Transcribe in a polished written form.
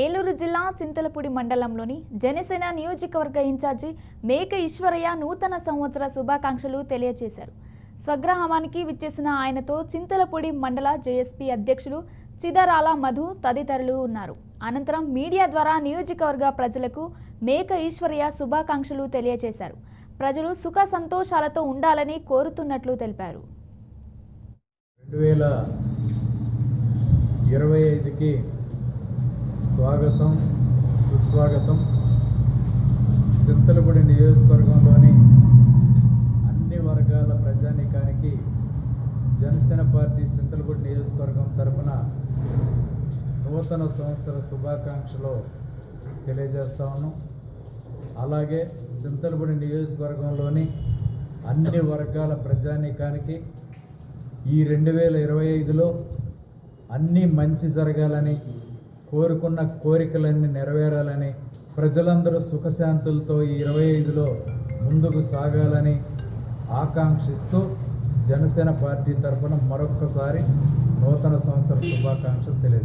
ఏలూరు జిల్లా చింతలపూడి మండలంలోని జనసేన నియోజకవర్గ ఇన్ఛార్జి మేక ఈశ్వరయ్య నూతన సంవత్సర శుభాకాంక్షలు తెలియజేశారు. స్వగ్రామానికి విచ్చేసిన ఆయనతో చింతలపూడి మండల జేఎస్పీ అధ్యక్షులు చిదరాల మధు తదితరులు ఉన్నారు. అనంతరం మీడియా ద్వారా నియోజకవర్గ ప్రజలకు మేక ఈశ్వరయ్య శుభాకాంక్షలు తెలియజేశారు. ప్రజలు సుఖ సంతోషాలతో ఉండాలని కోరుతున్నట్లు తెలిపారు. 2025కి స్వాగతం సుస్వాగతం. చింతలపూడి నియోజకవర్గంలోని అన్ని వర్గాల ప్రజానీకానికి జనసేన పార్టీ చింతలపూడి నియోజకవర్గం తరఫున నూతన సంవత్సర శుభాకాంక్షలు తెలియజేస్తా ఉన్నాం. అలాగే చింతలపూడి నియోజకవర్గంలోని అన్ని వర్గాల ప్రజానీకానికి ఈ 2025లో అన్నీ మంచి జరగాలని, కోరుకున్న కోరికలన్నీ నెరవేరాలని, ప్రజలందరూ సుఖశాంతులతో ఈ 25లో ముందుకు సాగాలని ఆకాంక్షిస్తూ జనసేన పార్టీ తరఫున మరొక్కసారి నూతన సంవత్సర శుభాకాంక్షలు తెలియజేస్తారు.